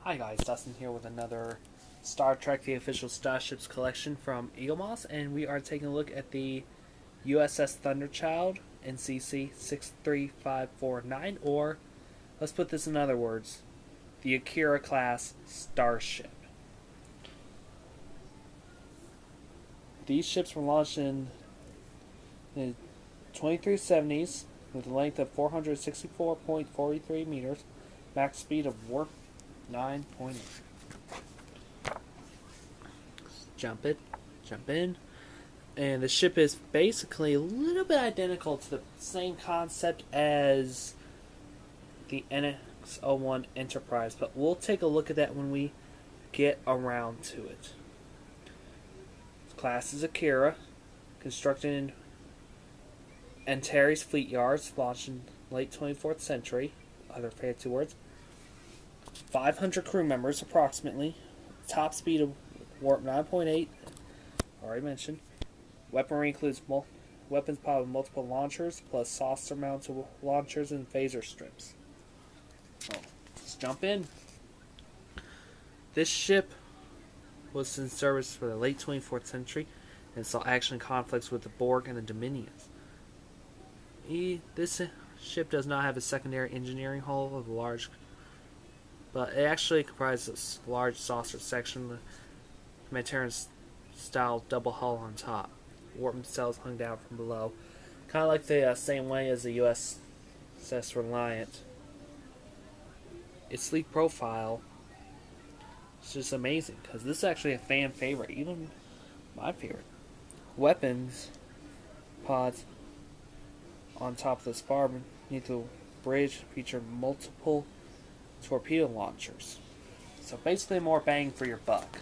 Hi guys, Dustin here with another Star Trek The Official Starships Collection from Eaglemoss, and we are taking a look at the U.S.S. Thunderchild NCC 63549, or let's put this in other words, the Akira Class Starship. These ships were launched in the 2370s with a length of 464.43 meters, max speed of warp 9.8. Jump in. And the ship is basically a little bit identical to the same concept as the NX-01 Enterprise, but we'll take a look at that when we get around to it. The class is Akira, constructed in Antares Fleet Yards, launched in late 24th century. Other fancy words. 500 crew members approximately. Top speed of warp 9.8, already mentioned. Weaponry includes weapons powered with multiple launchers, plus saucer mounted launchers and phaser strips. So, let's jump in. This ship was in service for the late 24th century and saw action and conflicts with the Borg and the Dominions. This ship does not have a secondary engineering hull of a large, but it actually comprises a large saucer section, the Humanitarian-style double hull on top. Warp cells hung down from below, kind of like the same way as the U.S.S. Reliant. Its sleek profile is just amazing, because this is actually a fan favorite, even my favorite. Weapons pods on top of the spar beneath the bridge feature multiple torpedo launchers. So basically more bang for your buck.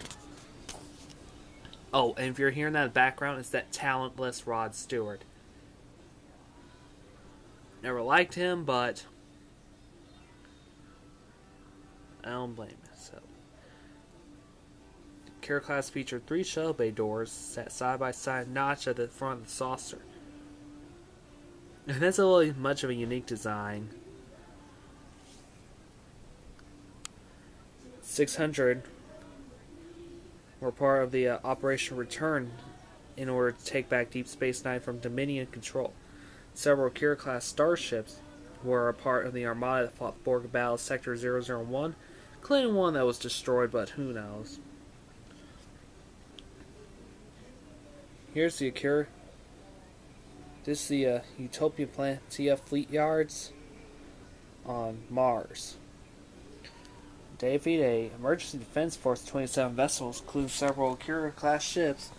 Oh, and if you're hearing that in the background, it's that talentless Rod Stewart. Never liked him, but I don't blame him. So, Akira Class featured 3 shell bay doors set side by side, notched at the front of the saucer. And that's a really much of a unique design. 600 were part of the Operation Return in order to take back Deep Space Nine from Dominion control. Several Akira Class starships were a part of the Armada that fought Borg Battle Sector 001, including one that was destroyed, but who knows. Here's the Akira. This is the Utopian planet TF Fleet Yards on Mars. Day of V-Day, Emergency Defense Force 27 vessels, including several Akira-class ships,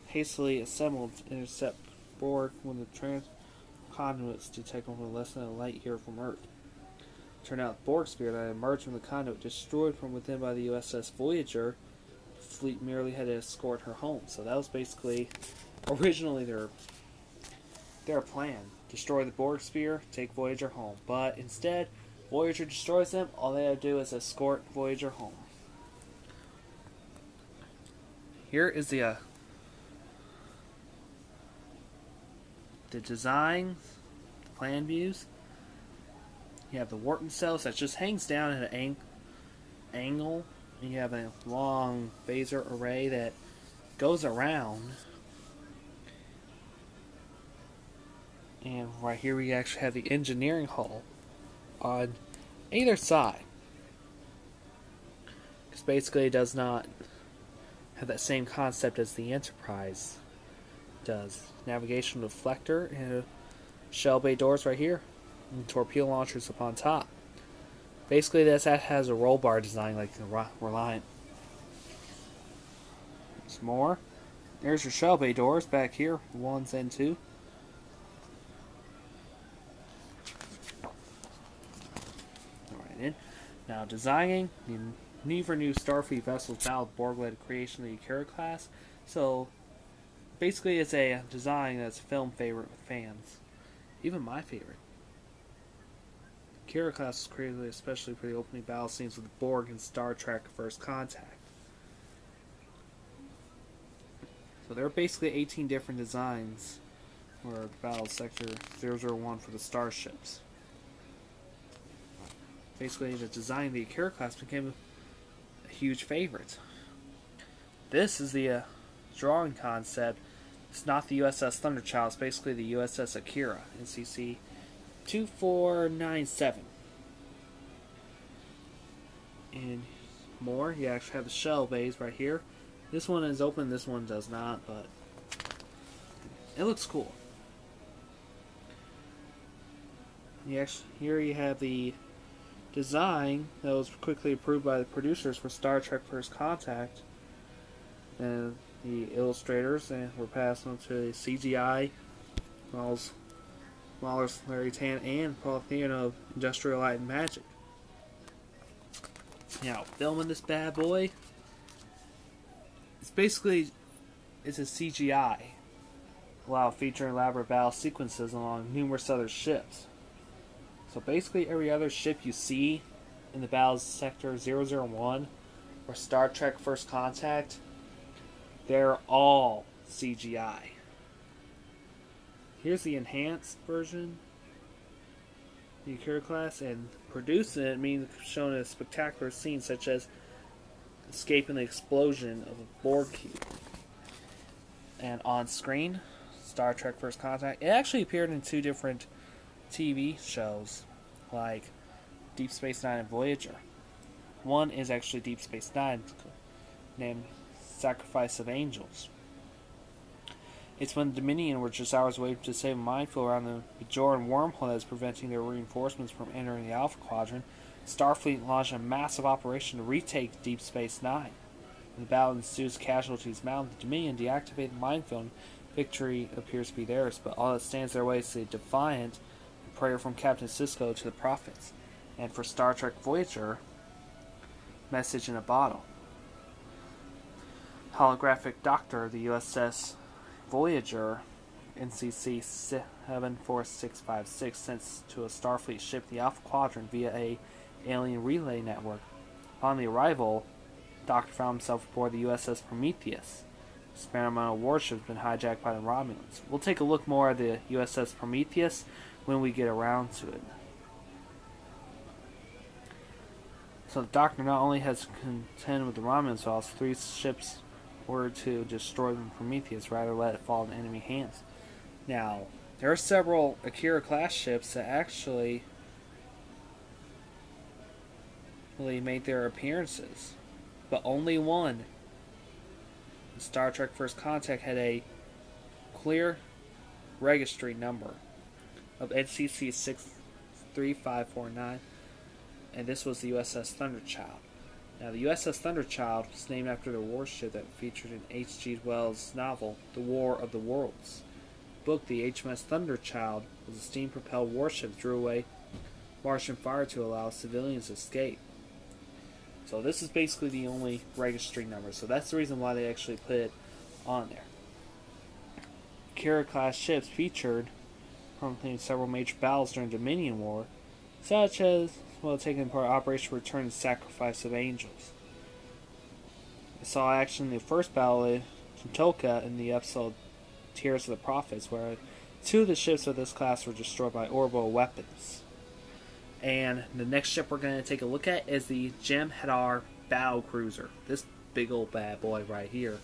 hastily assembled to intercept Borg when the conduits detected from less than a light year from Earth. Turned out the Borg spear that emerged from the conduit destroyed from within by the U.S.S. Voyager. The fleet merely had to escort her home. So that was basically originally their plan. Destroy the Borg spear, take Voyager home. But instead, Voyager destroys them, all they have to do is escort Voyager home. Here is the design, the plan views. You have the warp cells that just hangs down at an angle. And you have a long phaser array that goes around. And right here we actually have the engineering hull on either side, because basically it does not have that same concept as the Enterprise does. Navigation deflector and shell bay doors right here, and torpedo launchers up on top. Basically that has a roll bar design like the Reliant. There's more. There's your shell bay doors back here, 1s and 2. Now, designing the never new Starfleet vessels now Borg-led creation of the Akira Class. So, basically, it's a design that's a film favorite with fans. Even my favorite. Akira Class was created especially for the opening battle scenes with the Borg in Star Trek First Contact. So, there are basically 18 different designs for Battle Sector 001 for the starships. Basically, the design of the Akira Class became huge favorite. This is the drawing concept. It's not the U.S.S. Thunderchild. It's basically the U.S.S. Akira, NCC 2497. And more, you actually have the shell bays right here. This one is open, this one does not, but it looks cool. Here you have the design that was quickly approved by the producers for Star Trek First Contact. And the illustrators were passed on to the CGI models, Larry Tan and Paul Theon of Industrial Light and Magic. Now, filming this bad boy, it's a CGI, while featuring elaborate battle sequences along numerous other ships. So basically every other ship you see in the Battle Sector 001 or Star Trek First Contact, they're all CGI. Here's the enhanced version, the Akira Class, and producing it means showing a spectacular scene such as escaping the explosion of a Borg cube. And on screen, Star Trek First Contact, it actually appeared in 2 different TV shows, like Deep Space Nine and Voyager. One is actually Deep Space Nine, named Sacrifice of Angels. It's when the Dominion were just hours away to save a minefield around the Bajoran wormhole that is preventing their reinforcements from entering the Alpha Quadrant. Starfleet launched a massive operation to retake Deep Space Nine. In the battle ensues, casualties mount. The Dominion deactivate the minefield. Victory appears to be theirs, but all that stands their way is a defiant prayer from Captain Sisko to the prophets. And for Star Trek Voyager, message in a bottle. Holographic Doctor of the U.S.S. Voyager, NCC 74656, sent to a Starfleet ship the Alpha Quadrant via a alien relay network. Upon the arrival, Doctor found himself aboard the U.S.S. Prometheus. The experimental warship has been hijacked by the Romulans. We'll take a look more at the U.S.S. Prometheus when we get around to it. So the Doctor not only has to contend with the Romulans, but also 3 ships were to destroy the Prometheus, rather let it fall into enemy hands. Now, there are several Akira Class ships that actually made their appearances, but only one, Star Trek First Contact, had a clear registry number of NCC 63549, and this was the U.S.S. Thunderchild. Now, the U.S.S. Thunderchild was named after the warship that featured in H.G. Wells' novel, The War of the Worlds. The book, the HMS Thunderchild, was a steam-propelled warship that drew away Martian fire to allow civilians to escape. So this is basically the only registry number, so that's the reason why they actually put it on there. Akira-class ships featured in several major battles during the Dominion War, such as taking part in Operation Return and Sacrifice of Angels. I saw action in the first battle in Shintoka in the episode Tears of the Prophets, where 2 of the ships of this class were destroyed by orbital weapons. And the next ship we're going to take a look at is the Jem'Hadar Battle Cruiser. This big old bad boy right here.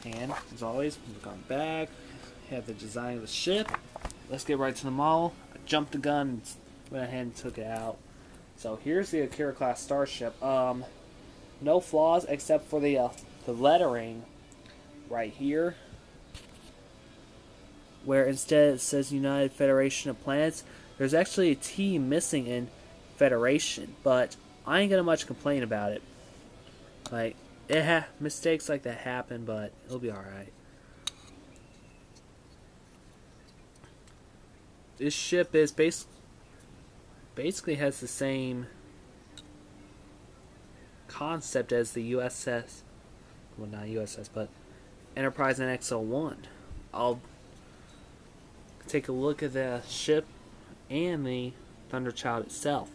And, as always, look on the back. Have the design of the ship. Let's get right to the model. I jumped the gun and went ahead and took it out. So here's the Akira Class Starship. No flaws except for the lettering right here, where instead it says United Federation of Planets. There's actually a T missing in Federation, but I ain't gonna much complain about it. Like, mistakes like that happen, but it'll be alright. This ship is basically has the same concept as the U.S.S. Well, not U.S.S., but Enterprise NX-01. I'll take a look at the ship and the Thunderchild itself.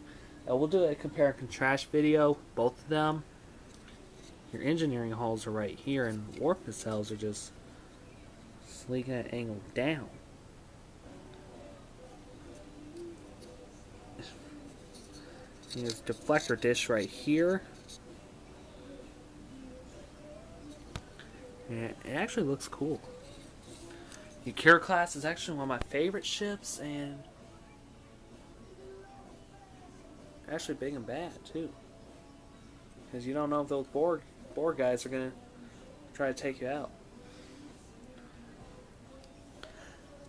We'll do a compare and contrast video, both of them. Your engineering hulls are right here, and warp nacelles are just sleeking at angle down. There's a deflector dish right here. And it actually looks cool. The Akira Class is actually one of my favorite ships, and actually big and bad too. Because you don't know if those Borg guys are gonna try to take you out.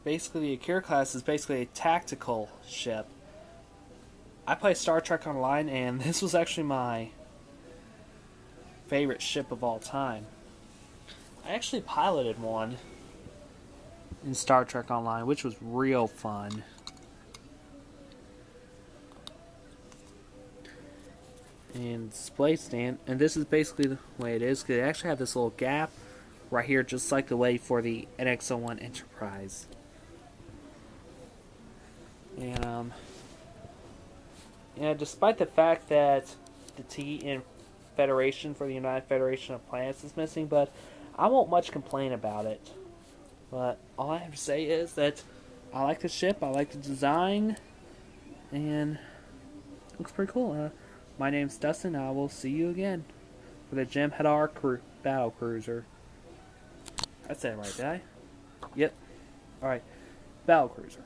Basically, the Akira Class is basically a tactical ship. I play Star Trek Online, and this was actually my favorite ship of all time. I actually piloted one in Star Trek Online, which was real fun. And display stand, and this is basically the way it is, because it actually have this little gap right here, just like the way for the NX-01 Enterprise. And despite the fact that the T in Federation for the United Federation of Planets is missing, but I won't much complain about it. But all I have to say is that I like the ship, I like the design, and it looks pretty cool. My name's Dustin, I will see you again for the Jim Hadar Battle Cruiser. I said it right, did I? Yep. Alright, Battle Cruiser.